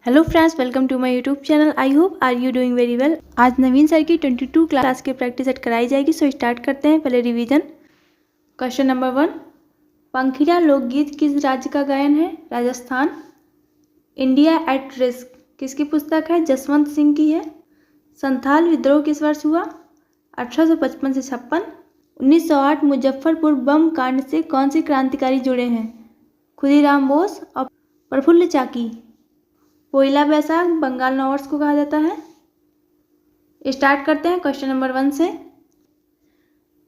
Hello friends, welcome to my YouTube channel. I hope are you doing very well. आज Naveen sir की 22 class की practice set कराई जाएगी। So start करते हैं। पहले रिवीजन। क्वेश्चन नंबर 1, पंखिया लोकगीत किस राज्य का गायन है? राजस्थान। इंडिया एट रिस्क किसकी पुस्तक है? जसवंत सिंह की है। संथाल विद्रोह किस वर्ष हुआ? 1855 से 56। 1908 मुजफ्फरपुर बम कांड से कौन से क्रांतिकारी जुड़े हैं? खुदीराम बोस और प्रफुल्ल चाकी। पोइला बैसाख बंगाल नॉर्थ को कहा जाता है। स्टार्ट करते हैं क्वेश्चन नंबर 1 से।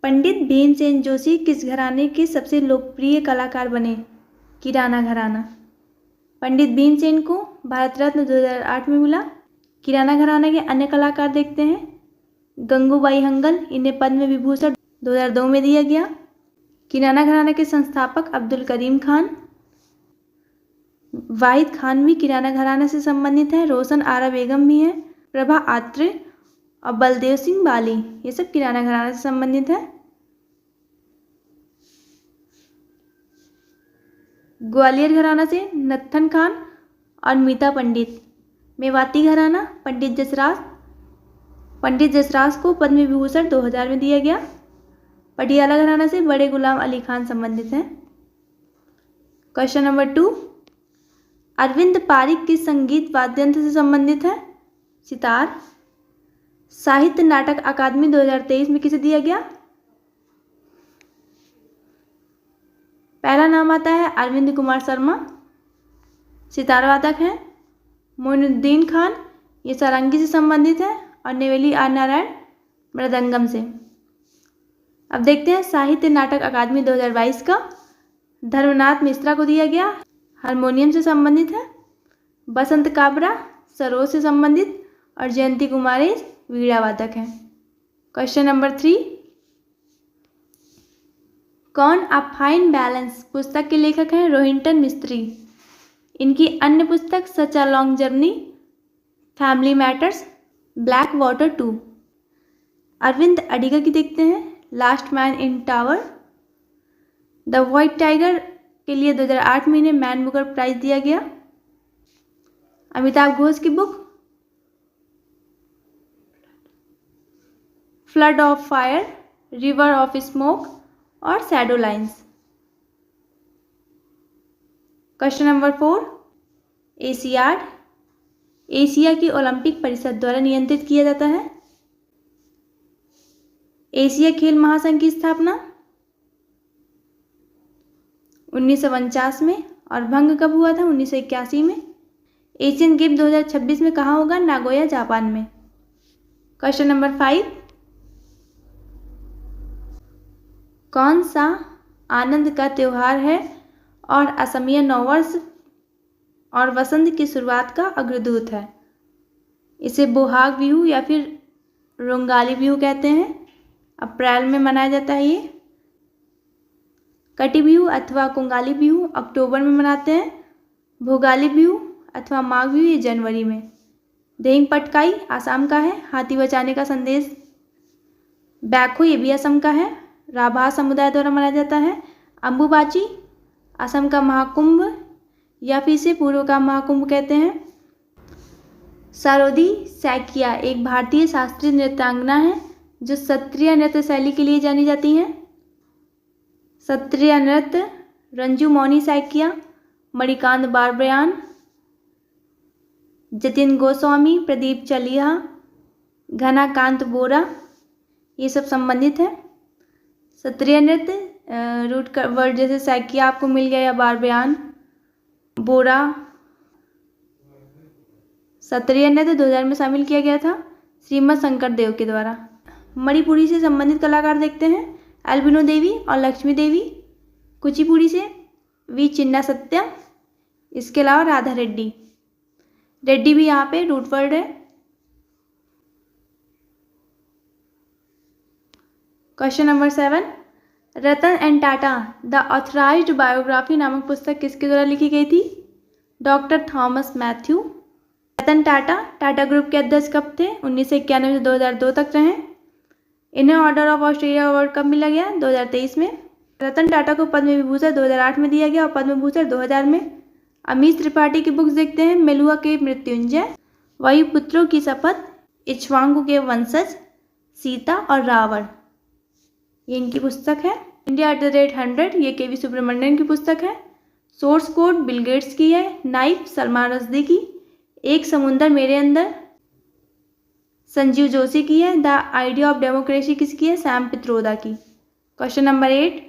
पंडित भीमसेन जोशी किस घराने के सबसे लोकप्रिय कलाकार बने? किराना घराना। पंडित भीमसेन को भारत रत्न 2008 में मिला। किराना घराना के अन्य कलाकार देखते हैं। गंगूबाई हंगल, इन्हें पद्म विभूषण 2002 में दिया गया। किराना घराना के संस्थापक अब्दुल करीम खान। वाहिद खान भी किराना घराना से संबंधित है। रोशन आरा बेगम भी हैं। प्रभा आत्रे और बलदेव सिंह बाली, ये सब किराना घराना से संबंधित है। ग्वालियर घराना से नत्थन खान और मीता पंडित। मेवाती घराना पंडित जसराज को पद्म विभूषण 2000 में दिया गया। पटियाला घराना से बड़े गुलाम अली खान संबंधित हैं। क्वेश्चन नंबर 2, अरविंद पारिक किस संगीत वाद्य यंत्र से संबंधित है? सितार। साहित्य नाटक अकादमी 2023 में किसे दिया गया? पहला नाम आता है अरविंद कुमार शर्मा, सितार वादक हैं। मोइनुद्दीन खान, ये सारंगी से संबंधित है। और नेवेली आर नारायण मृदंगम से। अब देखते हैं साहित्य नाटक अकादमी 2022 का। धर्मनाथ मिश्रा को दिया गया, हारमोनियम से संबंधित है। बसंत काबरा सरोज से संबंधित और जयंती कुमारी वीणा वादक हैं। क्वेश्चन नंबर 3, कौन अ फाइन बैलेंस पुस्तक के लेखक हैं? रोहिंटन मिस्त्री। इनकी अन्य पुस्तक such a long journey, family matters, black water 2। Arvind Adiga की देखते हैं, last man in tower. The white tiger के लिए 2008 में इन्हें मैन बुकर प्राइज दिया गया। अमिताभ घोष की book flood of fire, river of smoke और shadow lines. Question number 4, Asiad Asia की ओलंपिक परिषद द्वारा नियंत्रित किया जाता है। एशिया खेल महासंघ की स्थापना 1949 में और भंग कब हुआ था? 1981 में। एशियन गेम 2026 में कहाँ होगा? नागोया जापान में। क्वेश्चन नंबर 5, कौन सा आनंद का त्योहार है और असमिया नववर्ष और वसंत की शुरुआत का अग्रदूत है? इसे बोहाग बिहू या फिर रोंगाली बिहू कहते हैं। अप्रैल में मनाया जाता है ये। कटी बिहू अथवा कुंगाली बिहू अक्टूबर में मनाते हैं। भोगाली बिहू अथवा माघ बिहू ये जनवरी में। देहिंग पटकाई आसाम का है, हाथी बचाने का संदेश। बैखो ये भी असम का है, राभा समुदाय द्वारा मनाया जाता है। अम्बुबाची असम का महाकुंभ या फिर इसे पूर्व का महाकुंभ कहते हैं। सारोदी सैकिया एक भारतीय शास्त्रीय नृत्यांगना है जो सत्रिय नृत्य शैली के लिए जानी जाती है। सत्रिय नृत्य रंजू मौनी सैकिया, मणिकांत बारबयान, जतिन गोस्वामी, प्रदीप चलिहा, घनाकांत बोरा, ये सब संबंधित है। सत्रिय नृत्य रूट का वर्ड जैसे सैकिया आपको मिल गया या बारबयान, बोरा। सत्रिय नृत्य 2000 में शामिल किया गया था श्रीमद शंकर देव के द्वारा। मणिपुरी से संबंधित कलाकार देखते हैं, अल्बिनो देवी और लक्ष्मी देवी। कुचिपुड़ी से वी चिन्ना सत्यम, इसके अलावा राधा रेड्डी। रेड्डी भी यहाँ पे रूट वर्ड है। Question number 7, Ratan and Tata the authorised biography नामक पुस्तक किसके द्वारा लिखी गई थी? डॉक्टर थॉमस मैथ्यू। रतन टाटा टाटा ग्रुप के अध्यक्ष कब थे? 1991 से 2002 तक रहे। इन्हें ऑर्डर ऑफ ऑस्ट्रेलिया अवार्ड कब मिला गया? 2023 में। रतन टाटा को पद्म विभूषण 2008 में दिया गया और पद्म भूषण 2000 में। अमीश त्रिपाठी की बुक्स देखते हैं। मेलुआ के मृत्युंजय, वायुपुत्रों की शपथ, इक्ष्वाकु के वंशज, सीता और रावण, ये इनकी पुस्तक है। इंडिया @100, ये के वी सुब्रमण्यन की पुस्तक है। सोर्स कोड बिल गेट्स की है। नाइफ सलमान रश्दी की। एक समुंदर मेरे अंदर संजीव जोशी की है। द आइडिया ऑफ डेमोक्रेसी किसकी है? सैम पित्रोदा की। क्वेश्चन नंबर 8,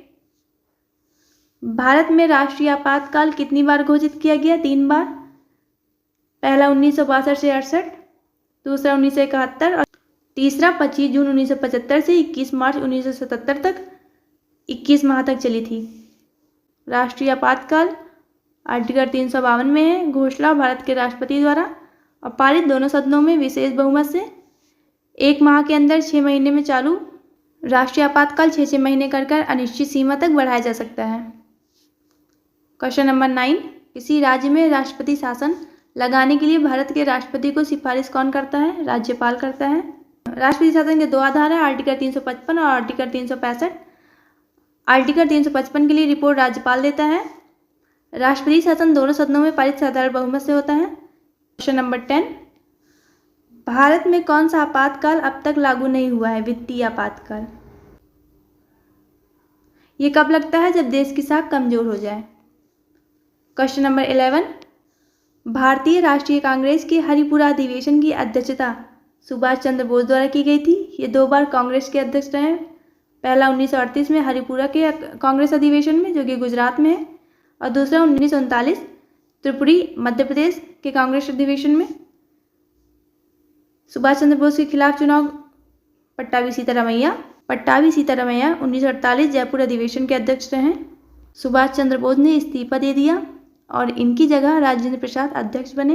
भारत में राष्ट्रीय आपातकाल कितनी बार घोषित किया गया? 3 बार। पहला 1962 से 68, दूसरा 1971 और तीसरा 25 जून 1975 से 21 मार्च 1977 तक 21 माह तक चली थी। राष्ट्रीय आपातकाल आर्टिकल 352 में है। घोषणा भारत के राष्ट्रपति द्वारा और पारित दोनों सदनों में विशेष बहुमत से। 1 माह के अंदर 6 महीने में चालू राष्ट्रीय आपातकाल 6 महीने कर अनिश्चित सीमा तक बढ़ाया जा सकता है। क्वेश्चन नंबर 9, किसी राज्य में राष्ट्रपति शासन लगाने के लिए भारत के राष्ट्रपति को सिफारिश कौन करता है? राज्यपाल करता है। राष्ट्रपति शासन के 2 आधार हैं, आर्टिकल 355 और आर्टिकल 365। आर्टिकल 355 के लिए रिपोर्ट राज्यपाल देता है। राष्ट्रपति शासन दोनों सदनों में पारित साधारण बहुमत से होता है। क्वेश्चन नंबर 10, भारत में कौन सा आपातकाल अब तक लागू नहीं हुआ है? वित्तीय आपातकाल। ये कब लगता है? जब देश की साख कमजोर हो जाए। क्वेश्चन नंबर 11, भारतीय राष्ट्रीय कांग्रेस के हरिपुरा अधिवेशन की अध्यक्षता सुभाष चंद्र बोस द्वारा की गई थी। ये 2 बार कांग्रेस के अध्यक्ष रहे। पहला 1938 में हरिपुरा के कांग्रेस अधिवेशन में, जो कि गुजरात में है, और दूसरा 1939 त्रिपुरी मध्य प्रदेश के कांग्रेस अधिवेशन में। सुभाष चंद्र बोस के खिलाफ चुनाव पट्टाभी सीतारामैया 1948 जयपुर अधिवेशन के अध्यक्ष रहे। सुभाष चंद्र बोस ने इस्तीफा दे दिया और इनकी जगह राजेंद्र प्रसाद अध्यक्ष बने।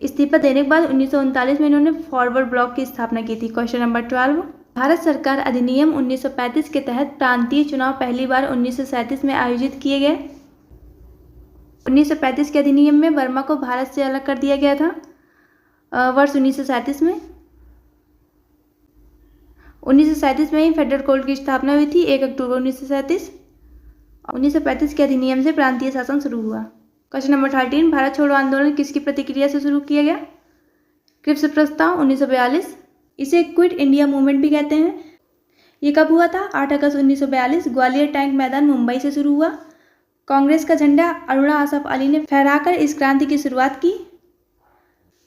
इस्तीफा देने के बाद 1939 में इन्होंने फॉरवर्ड ब्लॉक की स्थापना की थी। क्वेश्चन नंबर 12, भारत सरकार अधिनियम 1935 के तहत प्रांतीय चुनाव पहली बार 1937 में आयोजित किए गए। 1935 के अधिनियम में वर्मा को भारत से अलग कर दिया गया था। वर्ष 1937 में 1937 में ही फेडरल कोर्ट की स्थापना हुई थी, 1 अक्टूबर 1937। 1935 के अधिनियम से प्रांतीय शासन शुरू हुआ। क्वेश्चन नंबर 13, भारत छोड़ो आंदोलन किसकी प्रतिक्रिया से शुरू किया गया? क्रिप्स प्रस्ताव 1942। इसे क्विट इंडिया मूवमेंट भी कहते हैं। ये कब हुआ था? 8 अगस्त 1942 ग्वालियर टैंक मैदान मुंबई से शुरू हुआ। कांग्रेस का झंडा अरुणा आसफ अली ने फहराकर इस क्रांति की शुरुआत की।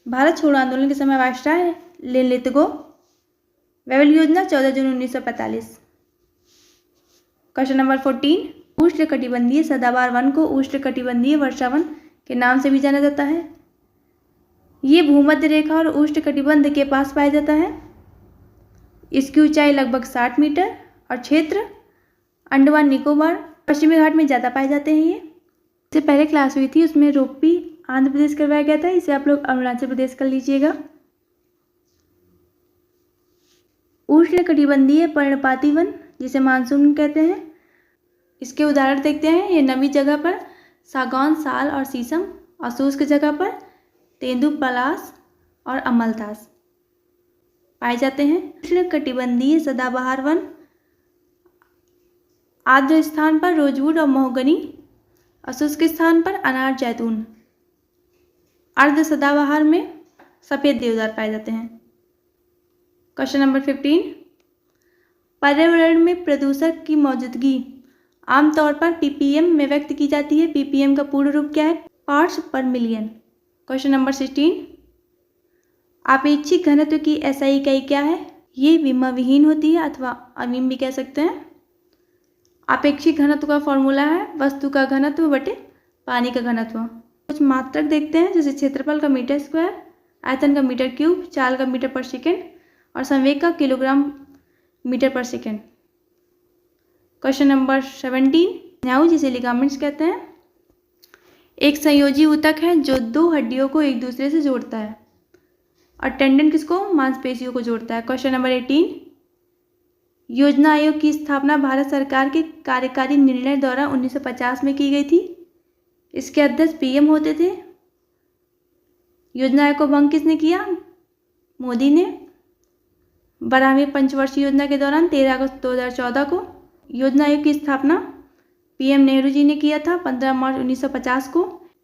भारत छोड़ो आंदोलन के समय वायसराय लेलेतगो। वेवल योजना 14 जून 1945। क्वेश्चन नंबर 14, उष्णकटिबंधीय सदाबहार वन को उष्णकटिबंधीय वर्षा वन के नाम से भी जाना जाता है। ये भूमध्य रेखा और उष्णकटिबंध के पास पाया जाता है। इसकी ऊंचाई लगभग 60 मीटर और क्षेत्र अंडमान निकोबार पश्चिमी घाट में ज़्यादा पाए जाते हैं। ये इससे पहले क्लास हुई थी, उसमें रोपी आंध्र प्रदेश करवाया गया था। इसे आप लोग अरुणाचल प्रदेश कर लीजिएगा। उष्णकटिबंधीय पर्णपाती वन, जिसे मानसून कहते हैं, इसके उदाहरण देखते हैं। ये नमी जगह पर सागौन, साल और शीशम, और शुष्क जगह पर तेंदु, पलाश और अमलतास पाए जाते हैं। उष्णकटिबंधीय सदाबहार वन आर्द्र स्थान पर रोजवुड और महोगनी और शुष्क स्थान पर अनार, जैतून। अर्ध सदाबहार में सफ़ेद देवदार पाए जाते हैं। क्वेश्चन नंबर 15, पर्यावरण में प्रदूषक की मौजूदगी आमतौर पर ppm में व्यक्त की जाती है। ppm का पूर्ण रूप क्या है? पार्ट्स पर मिलियन। क्वेश्चन नंबर 16, आपेक्षिक घनत्व की SI इकाई क्या है? ये विमा विहीन होती है अथवा अमीम भी कह सकते हैं। आपेक्षिक घनत्व का फॉर्मूला है वस्तु का घनत्व बटे पानी का घनत्व। कुछ मात्रक देखते हैं, जैसे क्षेत्रफल का मीटर स्क्वायर, आयतन का मीटर क्यूब, चाल का मीटर पर सेकेंड और संवेग का किलोग्राम मीटर पर सेकेंड। क्वेश्चन नंबर 17, स्नायु जिसे लिगामेंट्स कहते हैं, एक संयोजी ऊतक है जो 2 हड्डियों को एक दूसरे से जोड़ता है। और टेंडन किसको? मांसपेशियों को जोड़ता है। क्वेश्चन नंबर 18, योजना आयोग की स्थापना भारत सरकार के कार्यकारी निर्णय द्वारा 1950 में की गई थी। इसके अध्यक्ष PM होते थे। योजना आयोग को भंग किसने किया? मोदी ने। 12वीं पंचवर्षीय योजना के दौरान 13 अगस्त 2014 को योजना आयोग की स्थापना पीएम नेहरू जी ने किया था 15 मार्च 1950 को।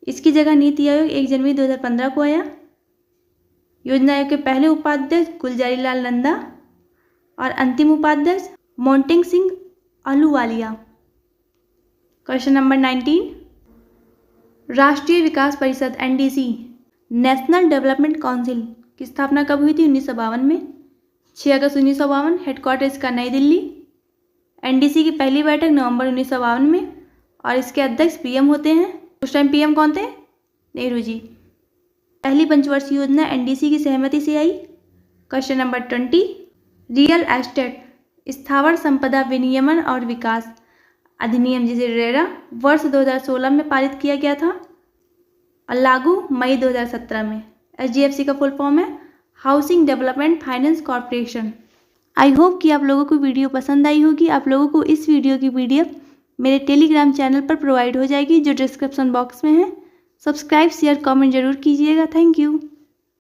इसकी जगह नीति आयोग 1 जनवरी 2015 को आया। योजना आयोग के पहले उपाध्यक्ष गुलजारी लाल नंदा और अंतिम उपाध्यक्ष मोंटेक सिंह अहलूवालिया। क्वेश्चन नंबर 19, राष्ट्रीय विकास परिषद NDC नेशनल डेवलपमेंट काउंसिल की स्थापना कब हुई थी? 1952 में। 6 अगस्त 1952, हेडक्वार्टर इसका नई दिल्ली। NDC की पहली बैठक नवंबर 1952 में और इसके अध्यक्ष PM होते हैं। उस टाइम PM कौन थे? नेहरू जी। पहली पंचवर्षीय योजना NDC की सहमति से आई। क्वेश्चन नंबर 20, रियल एस्टेट स्थावर संपदा विनियमन और विकास अधिनियम जिसे रेरा वर्ष 2016 में पारित किया गया था और लागू मई 2017 में। HDFC का फुल फॉर्म है housing development finance corporation. I hope कि आप लोगों को वीडियो पसंद आई होगी। आप लोगों को इस वीडियो की PDF मेरे टेलीग्राम चैनल पर प्रोवाइड हो जाएगी जो डिस्क्रिप्शन बॉक्स में है। सब्सक्राइब शेयर कमेंट जरूर कीजिएगा। Thank you.